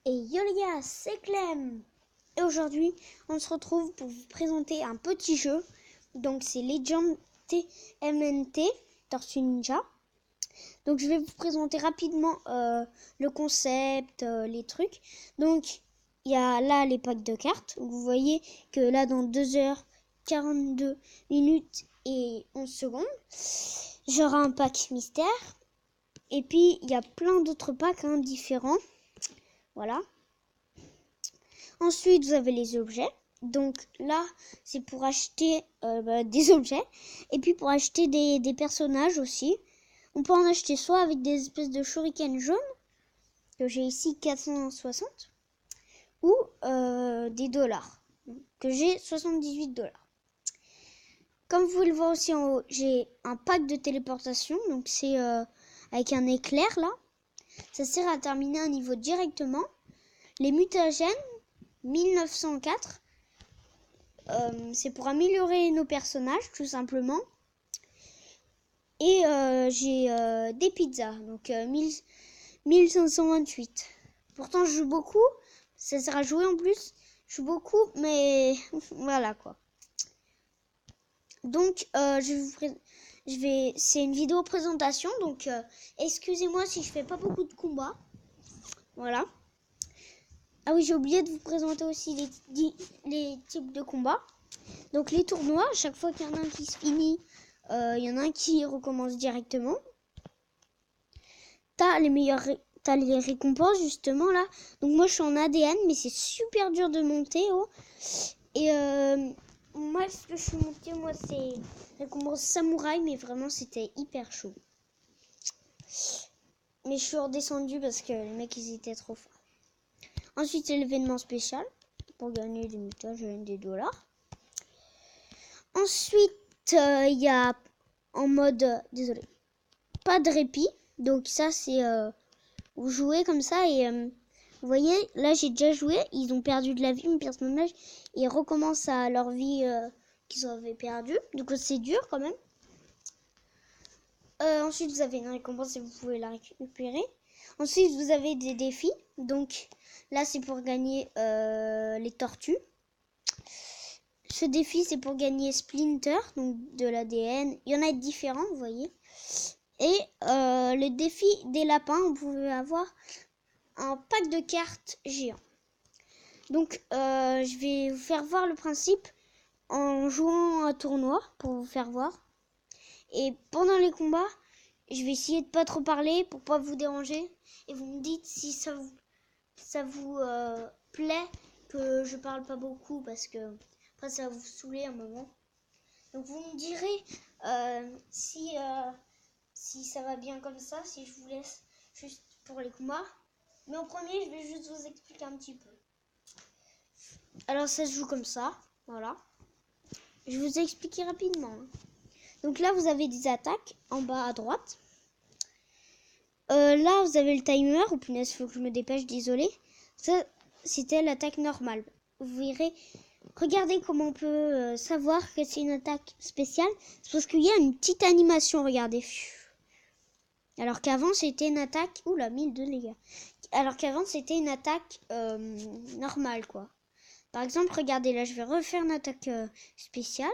Et yo les gars, c'est Clem. Et aujourd'hui, on se retrouve pour vous présenter un petit jeu. Donc c'est Legend TMNT, Tortue Ninja. Donc je vais vous présenter rapidement le concept, les trucs. Donc il y a là les packs de cartes. Vous voyez que là dans 2h42 minutes et 11 secondes, j'aurai un pack mystère. Et puis il y a plein d'autres packs différents. Voilà. Ensuite, vous avez les objets. Donc là, c'est pour acheter des objets. Et puis pour acheter des personnages aussi. On peut en acheter soit avec des espèces de shurikens jaunes, que j'ai ici 460, ou des dollars, que j'ai 78 dollars. Comme vous pouvez le voir aussi en haut, j'ai un pack de téléportation. Donc c'est avec un éclair là. Ça sert à terminer un niveau directement. Les mutagènes, 1904, c'est pour améliorer nos personnages tout simplement. Et j'ai des pizzas, donc 1528. Pourtant je joue beaucoup, ça sert à jouer en plus, je joue beaucoup, mais voilà quoi. Donc c'est une vidéo présentation, donc excusez-moi si je fais pas beaucoup de combats. Voilà. Ah oui, j'ai oublié de vous présenter aussi les types de combats. Donc les tournois, chaque fois qu'il y en a un qui se finit, il y en a un qui recommence directement. T'as les récompenses justement là. Donc moi je suis en ADN, mais c'est super dur de monter. Et moi ce que je suis monté, moi c'est récompense samouraï, mais vraiment c'était hyper chaud. Mais je suis redescendu parce que les mecs ils étaient trop forts. Ensuite, c'est l'événement spécial pour gagner des mutages, des dollars. Ensuite, il y a en mode, désolé, pas de répit. Donc ça, c'est vous jouez comme ça et vous voyez, là j'ai déjà joué. Ils ont perdu de la vie, mon personnage, et ils recommencent à leur vie qu'ils avaient perdue. Donc c'est dur quand même. Ensuite, vous avez une récompense et vous pouvez la récupérer. Ensuite, vous avez des défis. Donc là, c'est pour gagner les tortues. Ce défi, c'est pour gagner Splinter, donc de l'ADN. Il y en a différents, vous voyez. Et le défi des lapins, vous pouvez avoir un pack de cartes géant. Donc, je vais vous faire voir le principe en jouant un tournoi pour vous faire voir. Et pendant les combats, je vais essayer de pas trop parler pour pas vous déranger. Et vous me dites si ça vous plaît que je parle pas beaucoup parce que après ça va vous saouler un moment. Donc vous me direz si ça va bien comme ça, si je vous laisse juste pour les combats. Mais en premier, je vais juste vous expliquer un petit peu. Alors ça se joue comme ça, voilà. Je vais vous expliquer rapidement. Donc là, vous avez des attaques en bas à droite. Là, vous avez le timer. Oh punaise, faut que je me dépêche, désolé. Ça, c'était l'attaque normale. Vous verrez. Regardez comment on peut savoir que c'est une attaque spéciale. C'est parce qu'il y a une petite animation, regardez. Alors qu'avant, c'était une attaque... Oula, 1002 les gars. Alors qu'avant, c'était une attaque normale, quoi. Par exemple, regardez, là, je vais refaire une attaque spéciale.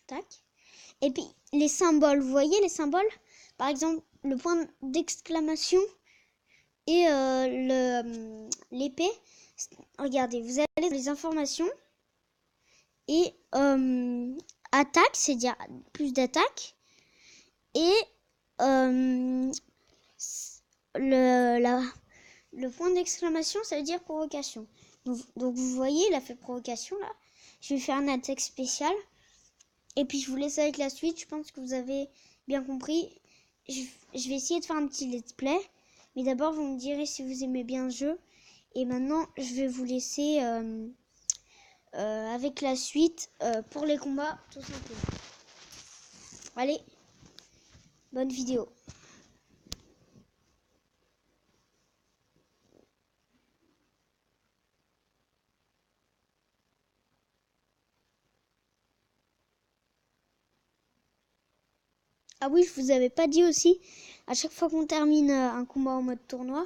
Tac. Et puis, les symboles, vous voyez les symboles? Par exemple, le point d'exclamation et l'épée. Regardez, vous allez dans les informations et attaque, c'est-à-dire plus d'attaque. Et le point d'exclamation, ça veut dire provocation. Donc vous voyez, il a fait provocation là. Je vais faire une attaque spéciale. Et puis je vous laisse avec la suite. Je pense que vous avez bien compris. Je vais essayer de faire un petit let's play. Mais d'abord, vous me direz si vous aimez bien le jeu. Et maintenant, je vais vous laisser avec la suite pour les combats, tout simplement. Allez, bonne vidéo. Ah oui, je vous avais pas dit aussi, à chaque fois qu'on termine un combat en mode tournoi,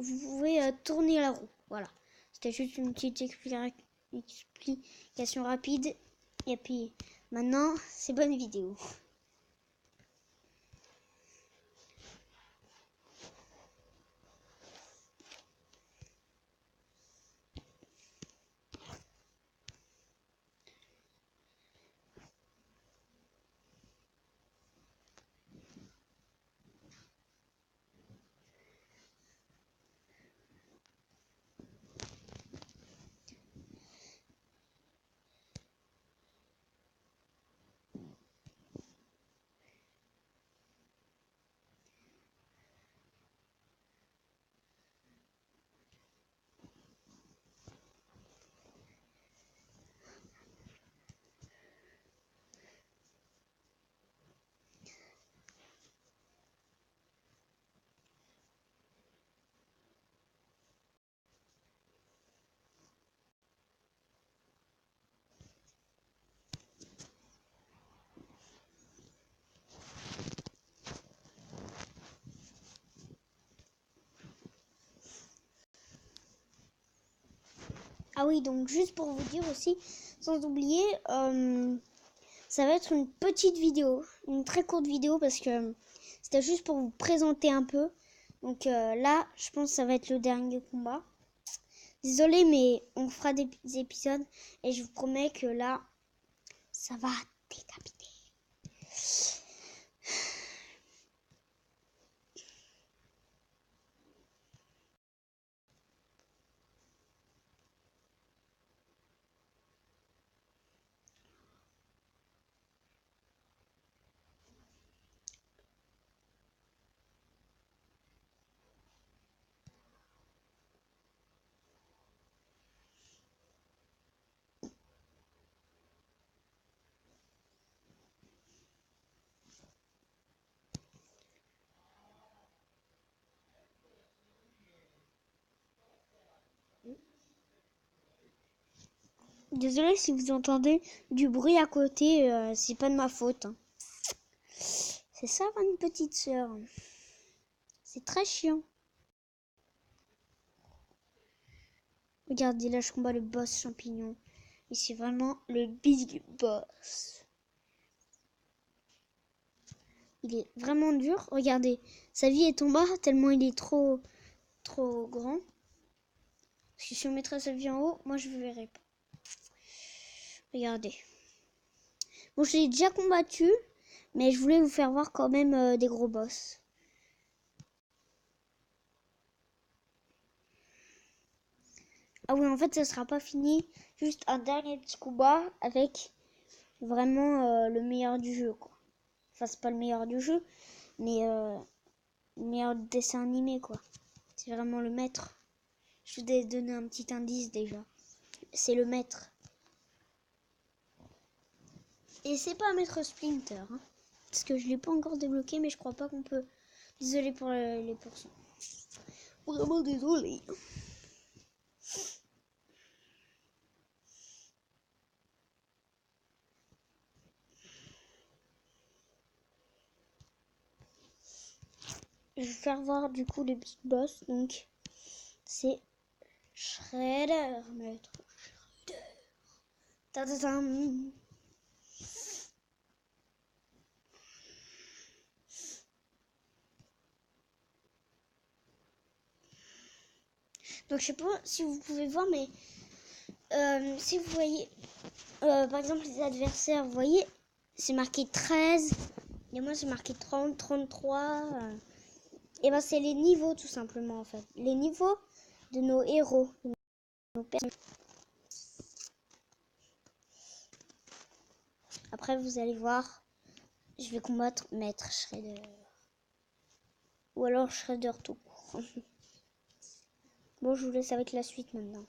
vous pouvez tourner la roue. Voilà. C'était juste une petite explication rapide. Et puis maintenant, c'est bonne vidéo. Ah oui, donc juste pour vous dire aussi, sans oublier, ça va être une petite vidéo, une très courte vidéo parce que c'était juste pour vous présenter un peu. Donc là, je pense que ça va être le dernier combat. Désolée, mais on fera des épisodes et je vous promets que là, ça va décapiter. Désolée si vous entendez du bruit à côté, c'est pas de ma faute. Hein. C'est ça, une petite sœur. C'est très chiant. Regardez, là je combats le boss champignon. Et c'est vraiment le big boss. Il est vraiment dur. Regardez, sa vie est en bas tellement il est trop grand. Parce que si on mettrait sa vie en haut, moi je ne verrais pas. Regardez. Bon, je l'ai déjà combattu, mais je voulais vous faire voir quand même des gros boss. Ah oui, en fait, ça sera pas fini. Juste un dernier petit combat avec vraiment le meilleur du jeu, quoi. Enfin, c'est pas le meilleur du jeu, mais le meilleur dessin animé, quoi. C'est vraiment le maître. Je vous ai donné un petit indice déjà. C'est le maître. Et c'est pas Maître Splinter, hein, parce que je l'ai pas encore débloqué, mais je crois pas qu'on peut. Désolé pour les pourcents. Vraiment désolé. Je vais faire voir du coup les petits boss. Donc c'est Shredder, Maître Shredder. Ta-ta-tam. Donc je sais pas si vous pouvez voir, mais si vous voyez, par exemple les adversaires, vous voyez, c'est marqué 13, et moi c'est marqué 30, 33. Et ben c'est les niveaux tout simplement en fait. Les niveaux de nos héros, de nos personnages. Après vous allez voir, je vais combattre Maître Shredder. Ou alors Shredder tout court. Bon, je vous laisse avec la suite maintenant.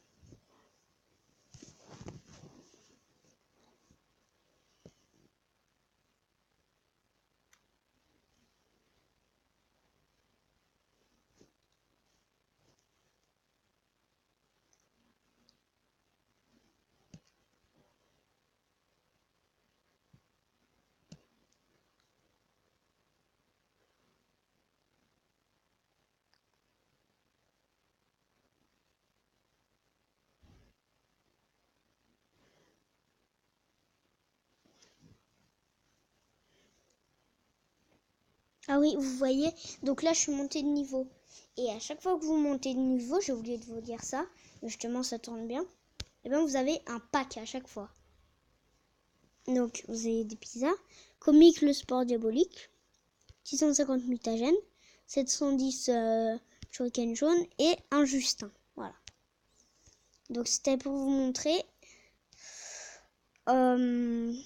Ah oui, vous voyez, donc là je suis montée de niveau. Et à chaque fois que vous montez de niveau, j'ai oublié de vous dire ça, mais justement ça tourne bien, et bien vous avez un pack à chaque fois. Donc vous avez des pizzas, Comique le sport diabolique, 650 mutagènes, 710 shuriken jaune et un Justin. Voilà. Donc c'était pour vous montrer.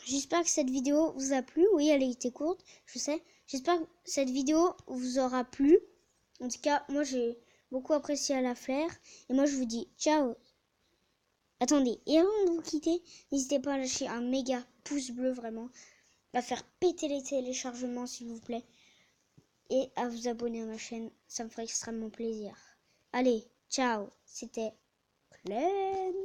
J'espère que cette vidéo vous a plu. Oui, elle a été courte, je sais. J'espère que cette vidéo vous aura plu. En tout cas, moi j'ai beaucoup apprécié à la faire. Et moi je vous dis ciao. Attendez, et avant de vous quitter, n'hésitez pas à lâcher un méga pouce bleu vraiment. À faire péter les téléchargements s'il vous plaît. Et à vous abonner à ma chaîne, ça me ferait extrêmement plaisir. Allez, ciao, c'était Clem.